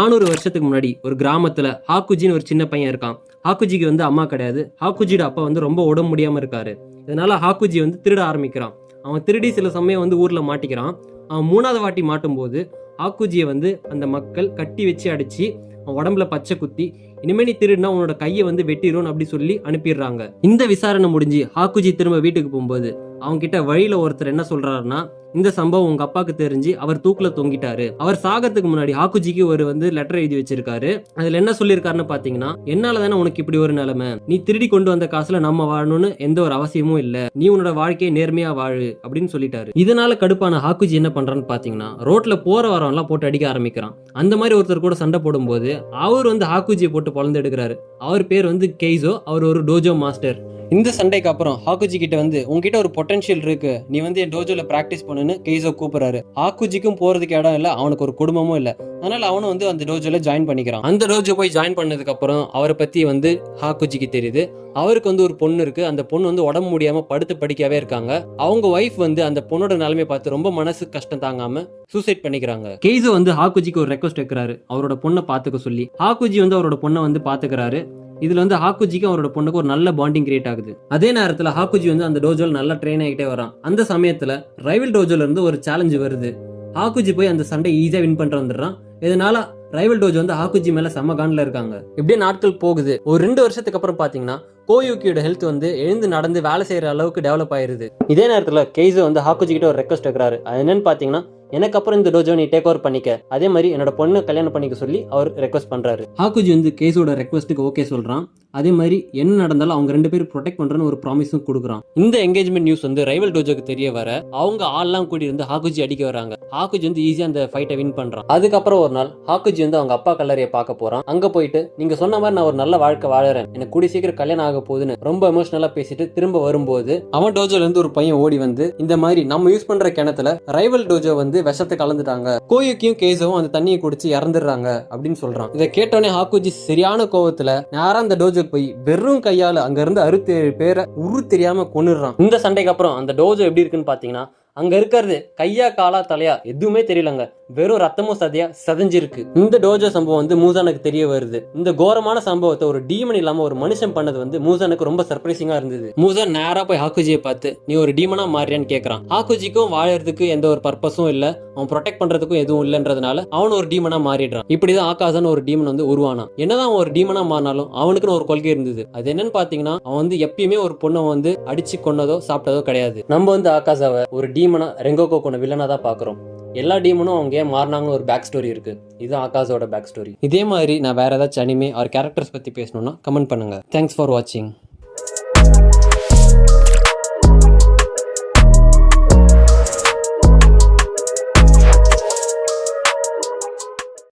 400 வருஷத்துக்கு முன்னாடி ஒரு கிராமத்துல ஹாக்குஜின்னு ஒரு சின்ன பையன் இருக்கான். ஹாக்குஜிக்கு அம்மா கிடையாது. ஹாக்குஜியோட அப்பா ரொம்ப உடம்பு முடியாம இருக்காரு. இதனால ஹாக்குஜி திருட ஆரம்பிக்கிறான். அவன் திருடி சில சமயம் ஊர்ல மாட்டிக்கிறான். அவன் 3வது வாட்டி மாட்டும் போது ஹாக்குஜியை அந்த மக்கள் கட்டி வச்சு அடிச்சு அவன் உடம்புல பச்சை குத்தி, இனிமே நீ திருடினா உன்னோட கையை வெட்டிடும் அப்படி சொல்லி அனுப்பிடுறாங்க. இந்த விசாரணை முடிஞ்சு ஹாக்குஜி திரும்ப வீட்டுக்கு போகும்போது அவங்க கிட்ட வழியில ஒருத்தர் என்ன சொல்றாருன்னா, இந்த சம்பவம் உங்க அப்பாக்கு தெரிஞ்சு அவர் தூக்குல தொங்கிட்டாரு. அவர் சாகத்துக்கு முன்னாடி ஹாக்குஜிக்கு ஒரு லெட்டர் எழுதி வச்சிருக்காரு. அதுல என்ன சொல்லியிருக்காருன்னு பாத்தீங்கன்னா, என்னால தானே உனக்கு இப்படி ஒரு நிலைமை, நீ திருடி கொண்டு வந்த காசுல நம்ம வாழணும்னு எந்த ஒரு அவசியமும் இல்ல, நீ உன்னோட வாழ்க்கையை நேர்மையா வாழு அப்படின்னு சொல்லிட்டாரு. இதனால கடுப்பான ஹாக்குஜி என்ன பண்றான்னு பாத்தீங்கன்னா, ரோட்ல போற வரவன் எல்லாம் போட்டு அடிக்க ஆரம்பிக்கிறான். அந்த மாதிரி ஒருத்தர் கூட சண்டை போடும் போது அவர் ஹாக்குஜியை போட்டு பொழந்து எடுக்கிறாரு. அவர் பேர் கெய்சோ. அவர் ஒரு டோஜோ மாஸ்டர். இந்த சண்டைக்கு அப்புறம் ஹாக்குஜி கிட்ட உங்ககிட்ட ஒரு பொட்டன்ஷியல் இருக்கு, நீ என் டோஜோல பிராக்டிஸ் பண்ணுன்னு கெய்சோ கூப்பிடுறாரு. ஹாக்குஜிக்கும் போறதுக்கு இடம் இல்ல, அவனுக்கு ஒரு குடும்பமும் இல்ல. அதனால அவனும் அந்த டோஜோல ஜாயின் பண்ணிக்கிறான். அந்த டோஜோ போய் ஜாயின் பண்ணதுக்கு அப்புறம் அவரை பத்தி ஹாக்குஜிக்கு தெரியுது. அவருக்கு ஒரு பொண்ணு இருக்கு. அந்த பொண்ணு உடம்பு முடியாம படுத்து படிக்கவே இருக்காங்க. அவங்க ஒய்ஃப் அந்த பொண்ணோட நிலைமை பார்த்து ரொம்ப மனசு கஷ்டம் தாங்காம சூசைட் பண்ணிக்கிறாங்க. கெய்சோ ஹாக்குஜிக்கு ஒரு ரெக்வஸ்ட் வைக்கிறாரு, அவரோட பொண்ணை பாத்துக்க சொல்லி. ஹாக்குஜி அவரோட பொண்ணை பாத்துக்கிறாரு. இதுல ஹாக்குஜிக்கு அவரோட பொண்ணுக்கு ஒரு நல்ல பாண்டிங் கிரியேட் ஆகுது. அதே நேரத்துல ஹாக்குஜி அந்த டோஜோல நல்லா ட்ரெயின் ஆகிட்டே வரான். அந்த சமயத்துல ரைவல் டோஜோல இருந்து ஒரு சேலஞ்சு வருது. ஹாக்குஜி போய் அந்த சண்டை ஈஸியா வின் பண்ணிட்டு வந்துடுறான். இதனால ரைவல் டோஜோ ஹாக்குஜி மேல செம்ம கான்ல இருக்காங்க. இப்படியே நாட்கள் போகுது. ஒரு 2 வருஷத்துக்கு அப்புறம் பாத்தீங்கன்னா கோயுக்கியோட ஹெல்த் எழுந்து நடந்து வேலை செய்யற அளவுக்கு டெவலப் ஆயிருது. இதே நேரத்துல கெய்சோ ஹாக்குஜி கிட்ட ஒரு ரெக்வஸ்ட் வைக்கிறாரு. அது என்னன்னு பாத்தீங்கன்னா, எனக்கு அப்புறம் இந்த டோஜோ நீ டேக் ஓவர் பண்ணிக்க, அதே மாதிரி என்னோட பொண்ணு கல்யாணம் பண்ணிக்க சொல்லி அவர் ரெக்வஸ்ட் பண்றாரு. ஹாக்குஜி கெய்சோட ரெக்வஸ்ட்டுக்கு ஓகே சொல்றான். அதே மாதிரி என்ன நடந்தாலும் அவங்க 2 பேரும் ப்ரொடெக்ட் பண்றன்னு ஒரு ப்ராமிஸும் கொடுக்குறான். இந்த என்கேஜ்மெண்ட் நியூஸ் ரைவல் டோஜோக்கு தெரிய வர அவங்க ஆள்லாம் கூடி ஹாக்குஜி அடிக்க வராங்க. ஹாக்குஜி ஈஸியா அந்த ஃபைட்டை வின் பண்றான். அதுக்கப்புறம் ஒரு நாள் ஹாக்குஜி அவங்க அப்பா கல்லறையை பார்க்க போறான். அங்க போயிட்டு நீங்க சொன்ன மாதிரி நான் ஒரு நல்ல வாழ்க்கை வாழறேன், எனக்கு கூடி சீக்கிரம் கல்யாணம் ஆக போகுதுன்னு ரொம்ப எமோஷனலா பேசிட்டு திரும்ப வரும்போது அவன் டோஜோல இருந்து ஒரு பையன் ஓடி இந்த மாதிரி நம்ம யூஸ் பண்ற கிணத்துல ரைவல் டோஜோ விஷத்தை கலந்துட்டாங்க, கோயுக்கியும் கெய்சோவும் அந்த தண்ணியை குடிச்சு இறந்துடுறாங்க அப்படின்னு சொல்றான். இதை கேட்டோன்னே ஹாக்குஜி சரியான கோவத்துல நேரா அந்த டோஜோக்கு போய் வெறும் கையால அங்க இருந்து 67 பேரை உரு தெரியாம கொன்னுடுறான். இந்த சண்டைக்கு அப்புறம் அந்த டோஜோ எப்படி இருக்குன்னு பாத்தீங்கன்னா, அங்க இருக்கிறது கையா காலா தலையா எதுவுமே தெரியலங்க, வெறும் ரத்தமும் சதையா சதைஞ்சிருக்கு. இந்த டோஜோ சம்பவம் மூசானுக்கு தெரிய வருது. இந்த கோரமான சம்பவத்தை ஒரு டீமன் இல்லாம ஒரு மனுஷன் பண்ணது மூசானுக்கு ரொம்ப சர்ப்ரைசிங்கா இருந்தது. மூசான் நேரா போய் ஹாக்குஜியை பார்த்து நீ ஒரு டீமனா மாறியான்னு கேட்கறான். ஹாக்குஜிக்கும் வாழறதுக்கு எந்த ஒரு பர்பஸும் இல்ல, அவன் ப்ரொடெக்ட் பண்றதுக்கும் எதுவும் இல்லன்றதுனால அவன் ஒரு டீமனா மாறிடுறான். இப்படிதான் ஆகாசான்னு ஒரு டீமன் உருவானான். என்னதான் ஒரு டீமனா மாறினாலும் அவனுக்குன்னு ஒரு கொள்கை இருந்தது. அது என்னன்னு பாத்தீங்கன்னா, அவன் எப்பயுமே ஒரு பொண்ணை அடிச்சு கொன்னதோ சாப்பிட்டதோ கிடையாது. நம்ம ஆகாசாவை ஒரு டீமனா ரெங்கோகோ கொண்ட வில்லனா தான் பாக்குறோம். எல்லா டீமனும் அவங்க ஏன் மாறினாங்கன்னு ஒரு பேக் ஸ்டோரி இருக்கு. இது ஆகாஷோட பேக் ஸ்டோரி. இதே மாதிரி நான் வேற ஏதாச்சும் அனிமே ஆர் கேரக்டர்ஸ் பத்தி பேசணும்னா கமெண்ட் பண்ணுங்க. தேங்க்ஸ் ஃபார் வாட்சிங்.